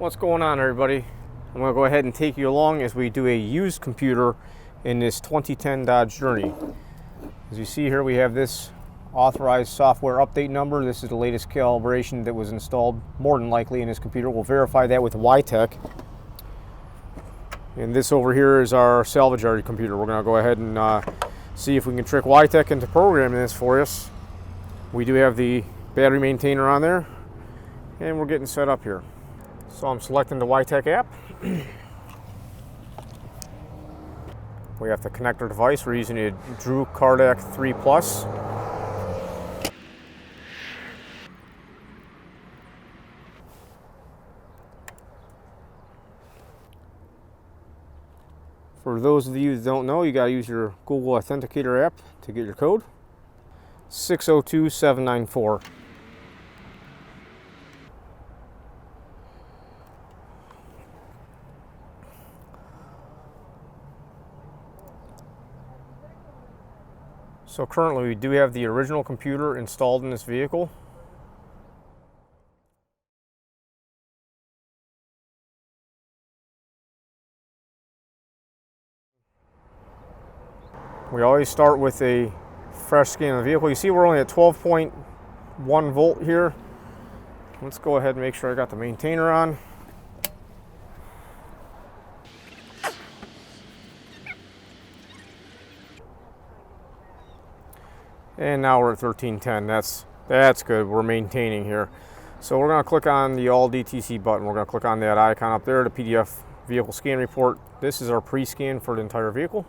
What's going on, everybody? I'm going to go ahead and take you along as we do a used computer in this 2010 Dodge Journey. As you see here, we have this authorized software update number. This is the latest calibration that was installed more than likely in this computer. We'll verify that with YTech. And this over here is our salvage yard computer. We're going to go ahead and see if we can trick YTech into programming this for us. We do have the battery maintainer on there, and we're getting set up here. So I'm selecting the YTech app. We have the connector device. We're using a Drew Cardac 3 Plus. For those of you that don't know, you got to use your Google Authenticator app to get your code. 602794. So currently we do have the original computer installed in this vehicle. We always start with a fresh scan of the vehicle. You see we're only at 12.1 volt here. Let's go ahead and make sure I got the maintainer on. And now we're at 1310. That's good. We're maintaining here. So we're going to click on the All DTC button. We're going to click on that icon up there, the PDF vehicle scan report. This is our pre-scan for the entire vehicle.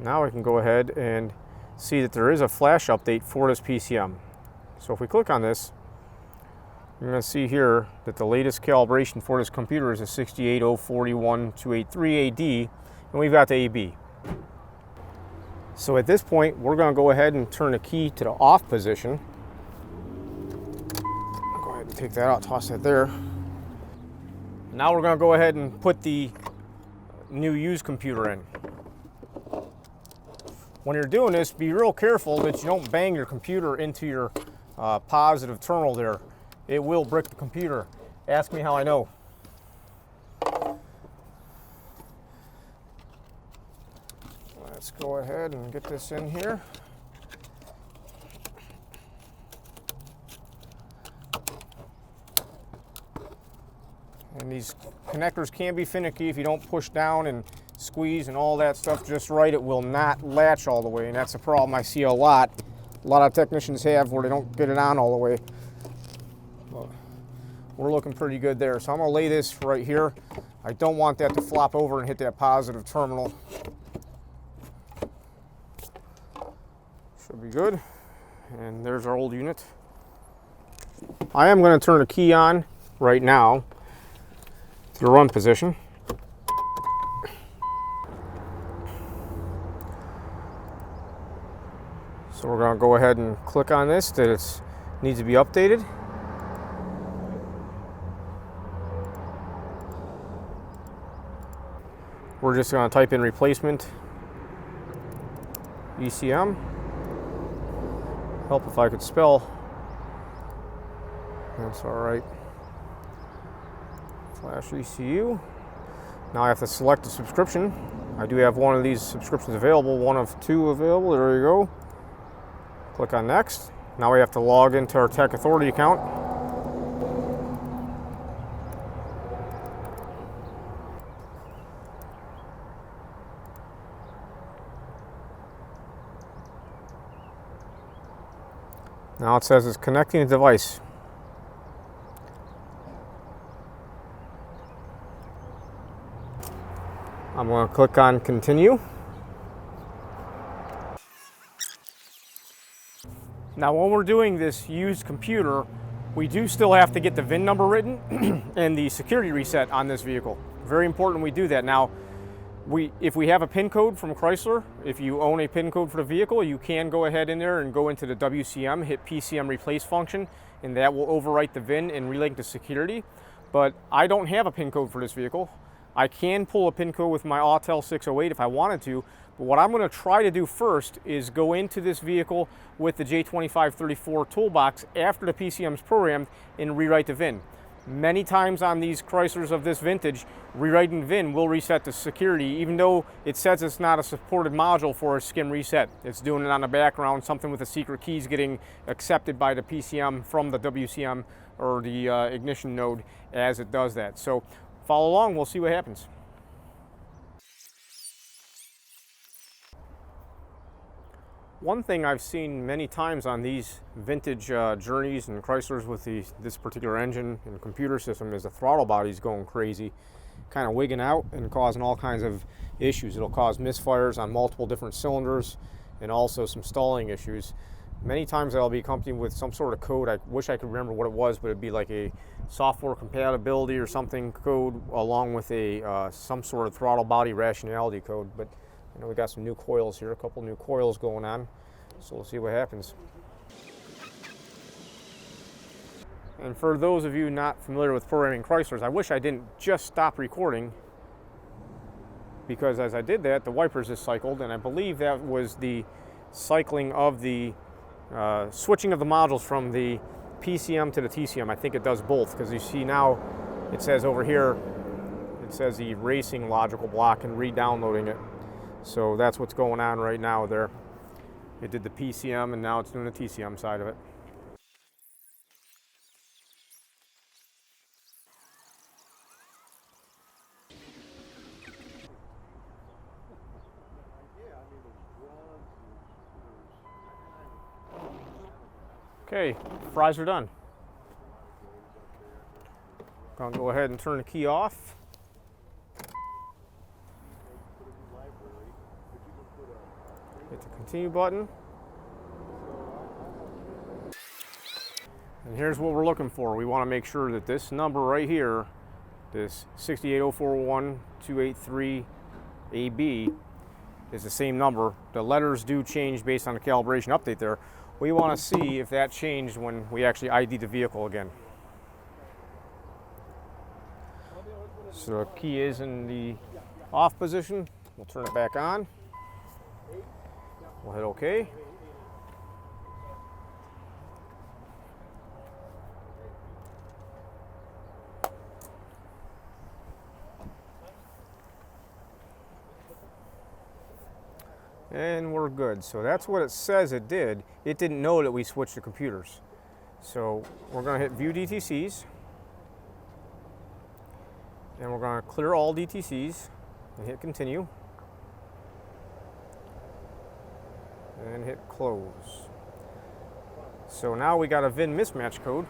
Now we can go ahead and see that there is a flash update for this PCM. So if we click on this, you're going to see here that the latest calibration for this computer is a 68041-283AD, and we've got the AB. So at this point, we're going to go ahead and turn the key to the off position. Go ahead and take that out, toss that there. Now we're going to go ahead and put the new used computer in. When you're doing this, be real careful that you don't bang your computer into your positive terminal there. It will brick the computer. Ask me how I know. Let's go ahead and get this in here. And these connectors can be finicky if you don't push down and squeeze and all that stuff just right. It will not latch all the way, and that's a problem I see a lot of technicians have where they don't get it on all the way. We're looking pretty good there. So I'm going to lay this right here. I don't want that to flop over and hit that positive terminal. Should be good. And there's our old unit. I am going to turn the key on right now to the run position. So we're going to go ahead and click on this that it needs to be updated. We're just going to type in replacement ECM. Help if I could spell. That's all right. Flash ECU. Now I have to select a subscription. I do have one of these subscriptions available, one of two available. There you go. Click on next. Now we have to log into our Tech Authority account. Now it says it's connecting the device. I'm going to click on continue. Now when we're doing this used computer, we do still have to get the VIN number written and the security reset on this vehicle. Very important we do that. Now, if we have a PIN code from Chrysler, if you own a PIN code for the vehicle, you can go ahead in there and go into the WCM, hit PCM replace function, and that will overwrite the VIN and relink to security. But I don't have a PIN code for this vehicle. I can pull a pin code with my Autel 608 if I wanted to, but what I'm going to try to do first is go into this vehicle with the J2534 toolbox after the PCM is programmed and rewrite the VIN. Many times on these Chryslers of this vintage, rewriting VIN will reset the security, even though it says it's not a supported module for a skim reset. It's doing it on the background, something with the secret keys getting accepted by the PCM from the WCM or the ignition node as it does that. So follow along, we'll see what happens. One thing I've seen many times on these vintage Journeys and Chryslers with this particular engine and computer system is the throttle body's going crazy, kind of wigging out and causing all kinds of issues. It'll cause misfires on multiple different cylinders and also some stalling issues. Many times that'll be accompanied with some sort of code. I wish I could remember what it was, but it'd be like a software compatibility or something code along with a some sort of throttle body rationality code. But I know we got some new coils here, a couple new coils going on, so we'll see what happens. And for those of you not familiar with programming Chryslers, I wish I didn't just stop recording, because as I did that, the wipers just cycled, and I believe that was the cycling of the switching of the modules from the PCM to the TCM. I think it does both, because you see now it says over here, it says the racing logical block and re-downloading it. So that's what's going on right now there. It did the PCM and now it's doing the TCM side of it. Okay, fries are done. Gonna go ahead and turn the key off. Hit the continue button. And here's what we're looking for. We want to make sure that this number right here, this 68041283283AB, is the same number. The letters do change based on the calibration update there. We want to see if that changed when we actually ID the vehicle again. So the key is in the off position. We'll turn it back on. We'll hit OK. And we're good. So that's what it says it did. It didn't know that we switched the computers. So we're going to hit View DTCs. And we're going to clear all DTCs and hit Continue. And hit Close. So now we got a VIN mismatch code.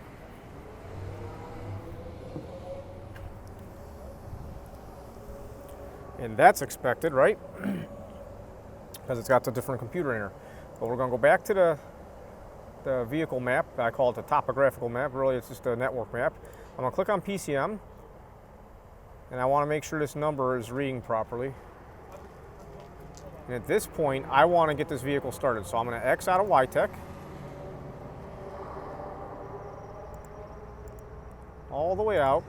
And that's expected, right? Because it's got the different computer in here. But we're going to go back to the vehicle map. I call it the topographical map. Really, it's just a network map. I'm going to click on PCM. And I want to make sure this number is reading properly. And at this point, I want to get this vehicle started. So I'm going to X out of YTech. All the way out.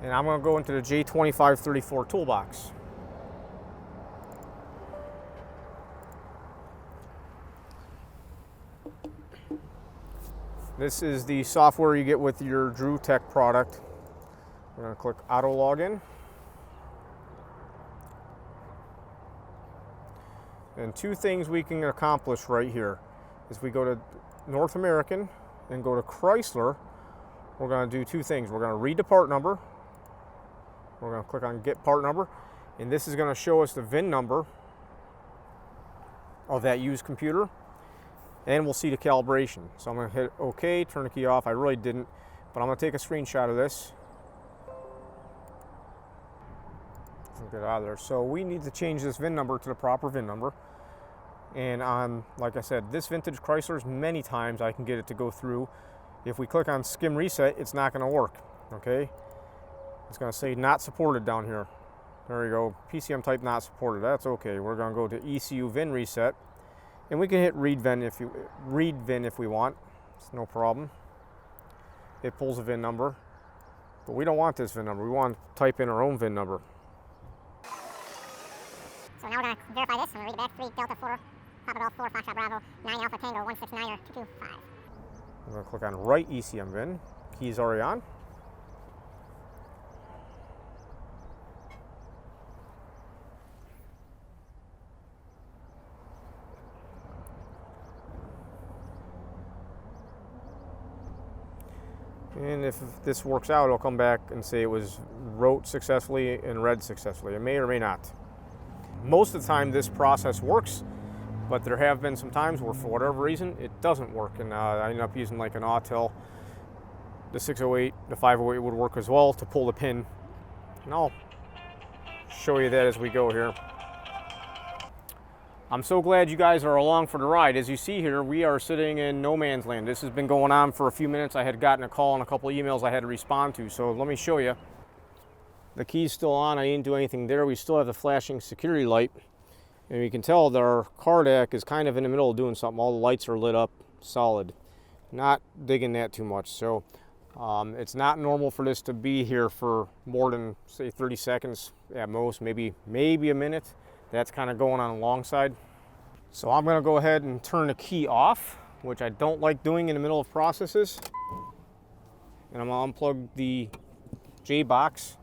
And I'm going to go into the J2534 toolbox. This is the software you get with your DrewTech product. We're going to click Auto Login. And two things we can accomplish right here is we go to North American and go to Chrysler. We're going to do two things. We're going to read the part number. We're going to click on Get Part Number, and this is going to show us the VIN number of that used computer, and we'll see the calibration. So I'm going to hit OK, turn the key off. I really didn't, but I'm going to take a screenshot of this. Get out of there. So we need to change this VIN number to the proper VIN number. And on, like I said, this vintage Chryslers, many times I can get it to go through. If we click on Skim Reset, it's not going to work. Okay. It's going to say not supported down here. There we go. PCM type not supported. That's okay. We're going to go to ECU VIN reset, and we can hit read VIN if we want. It's no problem. it pulls a VIN number. But we don't want this VIN number. We want to type in our own VIN number. So now we're going to verify this. I'm going to read it back. 3 Delta 4, Papa Golf 4, Foxtrot Bravo, 9 Alpha Tango 169er 225. I'm going to click on Write ECM VIN. Key's already on. And if this works out, it'll come back and say it was wrote successfully and read successfully. It may or may not. Most of the time this process works, but there have been some times where for whatever reason it doesn't work, and I ended up using like an Autel. The 608, the 508 would work as well to pull the pin, and I'll show you that as we go here. I'm so glad you guys are along for the ride. As you see here, we are sitting in no man's land. This has been going on for a few minutes. I had gotten a call and a couple of emails I had to respond to, so let me show you. The key's still on. I didn't do anything there. We still have the flashing security light, and you can tell that our car deck is kind of in the middle of doing something. All the lights are lit up solid. Not digging that too much. So it's not normal for this to be here for more than, say, 30 seconds at most, maybe a minute. That's kind of going on the long side. So I'm going to go ahead and turn the key off, which I don't like doing in the middle of processes. And I'm going to unplug the J box,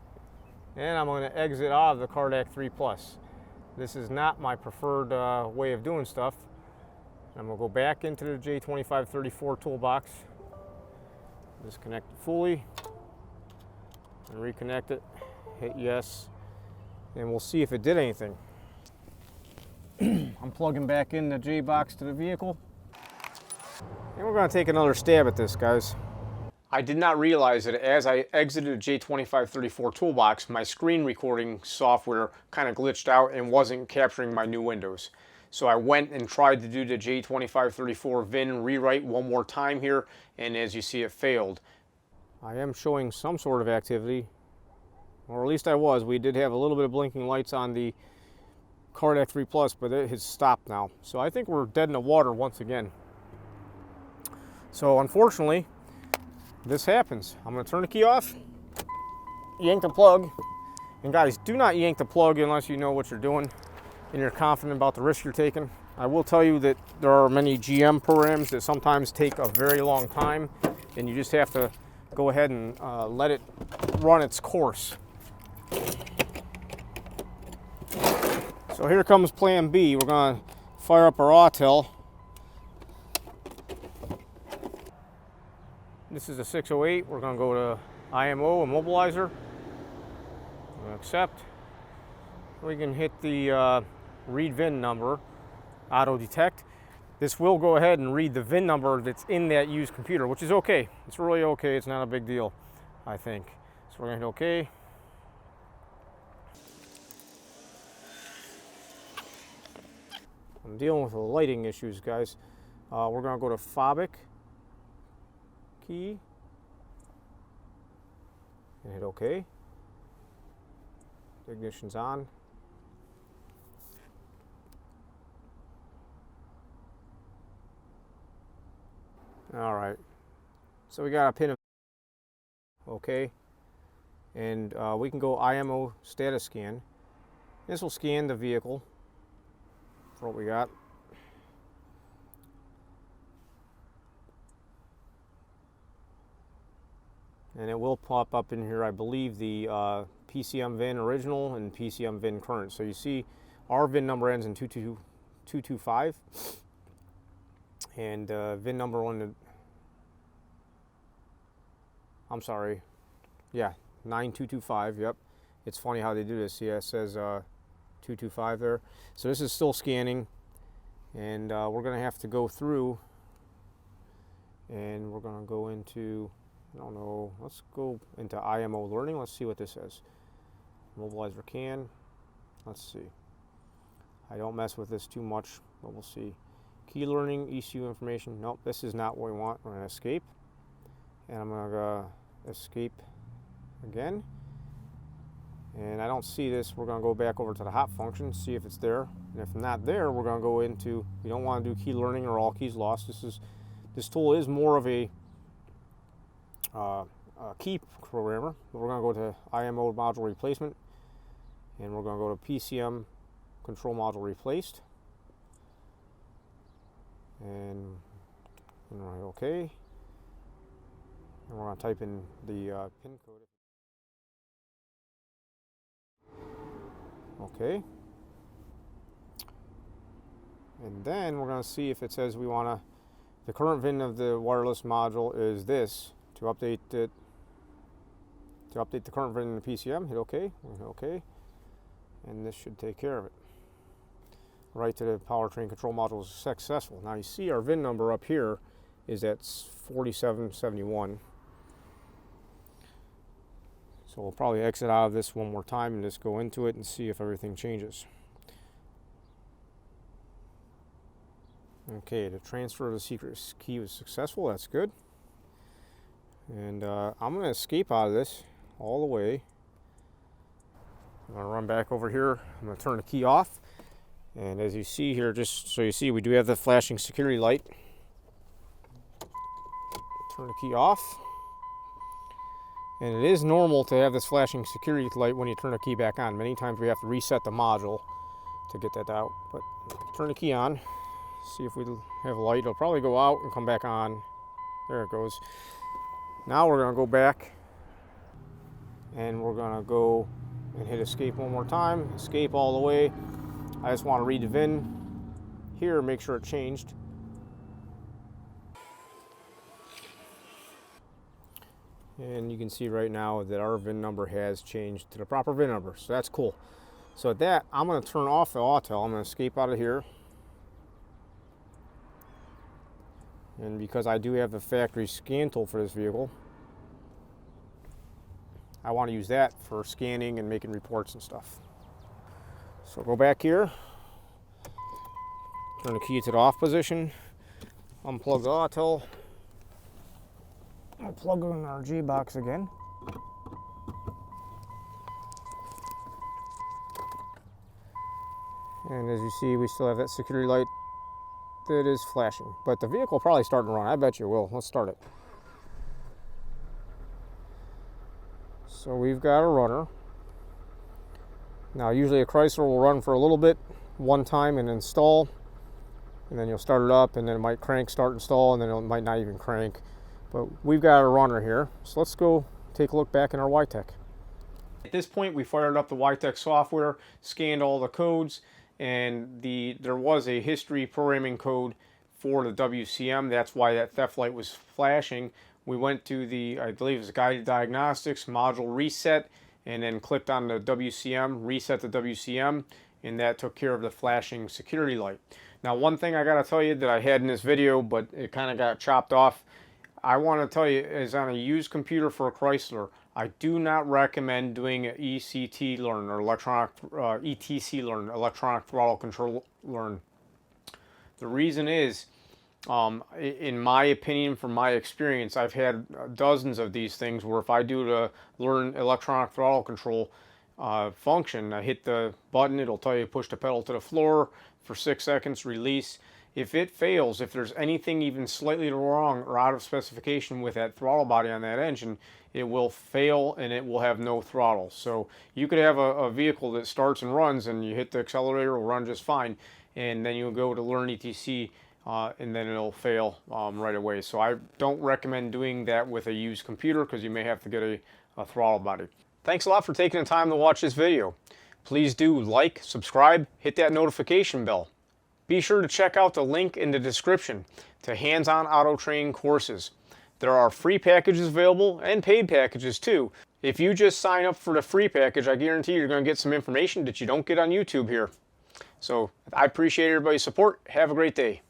and I'm going to exit out of the CarDAC 3 Plus. This is not my preferred way of doing stuff. I'm going to go back into the J2534 toolbox, disconnect it fully, and reconnect it, hit yes, and we'll see if it did anything. I'm plugging back in the J box to the vehicle, and we're going to take another stab at this, guys. I did not realize that as I exited the J2534 toolbox, my screen recording software kind of glitched out and wasn't capturing my new windows. So I went and tried to do the J2534 VIN rewrite one more time here, and as you see, it failed. I am showing some sort of activity, or at least I was. We did have a little bit of blinking lights on the CarDAC 3 Plus, but it has stopped now. So I think we're dead in the water once again. So unfortunately, this happens. I'm going to turn the key off, yank the plug, and guys, do not yank the plug unless you know what you're doing and you're confident about the risk you're taking. I will tell you that there are many GM programs that sometimes take a very long time, and you just have to go ahead and let it run its course. So here comes plan B. We're going to fire up our Autel. This is a 608. We're going to go to IMO immobilizer. I'm going to accept. We can hit the read VIN number, auto detect. This will go ahead and read the VIN number that's in that used computer, which is okay. It's really okay. It's not a big deal, I think. So we're going to hit OK. I'm dealing with the lighting issues, guys. We're going to go to Fabric key and hit OK. The ignition's on. All right. So we got a pin of OK. And we can go IMO status scan. This will scan the vehicle for what we got. And it will pop up in here, I believe, the PCM VIN original and PCM VIN current. So you see our VIN number ends in 225, and VIN number on the, I'm sorry, yeah, 9225, yep. It's funny how they do this. Yeah, it says 225 there. So this is still scanning, and we're going to have to go through, and we're going to go into, I don't know, let's go into IMO learning. Let's see what this says. Mobilizer can. Let's see. I don't mess with this too much, but we'll see. Key learning, ECU information. Nope, this is not what we want. We're going to escape. And I'm going to escape again. And I don't see this. We're going to go back over to the hop function, see if it's there. And if not there, we're going to go into, we don't want to do key learning or all keys lost. This tool is more of a key programmer. We're going to go to IMO module replacement, and we're going to go to PCM control module replaced, and OK, and we're going to type in the pin code. OK, and then we're going to see if it says we want to, the current VIN of the wireless module is this. To update it, to update the current VIN in the PCM, hit OK, hit OK, and this should take care of it. Right to the powertrain control module is successful. Now you see our VIN number up here is at 4771. So we'll probably exit out of this one more time and just go into it and see if everything changes. Okay, the transfer of the secret key was successful. That's good. And I'm going to escape out of this all the way. I'm going to run back over here. I'm going to turn the key off. And as you see here, just so you see, we do have the flashing security light. Turn the key off. And it is normal to have this flashing security light when you turn the key back on. Many times we have to reset the module to get that out. But turn the key on. See if we have a light. It'll probably go out and come back on. There it goes. Now we're going to go back and we're going to go and hit escape one more time. Escape all the way. I just want to read the VIN here, make sure it changed. And you can see right now that our VIN number has changed to the proper VIN number. So that's cool. So at that, I'm going to turn off the auto. I'm going to escape out of here. And because I do have the factory scan tool for this vehicle, I want to use that for scanning and making reports and stuff. So go back here, turn the key to the off position, unplug the auto, I'll plug in our G box again. And as you see, we still have that security light that is flashing, but the vehicle will probably start to run. I bet you will. Let's start it. So we've got a runner. Now usually a Chrysler will run for a little bit, one time and install, and then you'll start it up and then it might crank, start, install, and then it might not even crank. But we've got a runner here. So let's go take a look back in our YTech. At this point we fired up the YTech software, scanned all the codes, and there was a history programming code for the WCM. That's why that theft light was flashing. We went to the, I believe it was guided diagnostics, module reset, and then clicked on the WCM, reset the WCM, and that took care of the flashing security light. Now one thing I gotta tell you that I had in this video, but it kind of got chopped off, I want to tell you is on a used computer for a Chrysler, I do not recommend doing an ECT learn or electronic ETC learn, electronic throttle control learn. The reason is, in my opinion, from my experience, I've had dozens of these things where if I do the learn electronic throttle control function, I hit the button, it'll tell you push the pedal to the floor for 6 seconds, release. If it fails, if there's anything even slightly wrong or out of specification with that throttle body on that engine, it will fail and it will have no throttle. So you could have a vehicle that starts and runs and you hit the accelerator, will run just fine, and then you'll go to learn ETC and then it'll fail right away. So I don't recommend doing that with a used computer because you may have to get a throttle body. Thanks a lot for taking the time to watch this video. Please do like, subscribe, hit that notification bell. Be sure to check out the link in the description to hands-on auto training courses. There are free packages available and paid packages too. If you just sign up for the free package, I guarantee you're going to get some information that you don't get on YouTube here. So I appreciate everybody's support. Have a great day.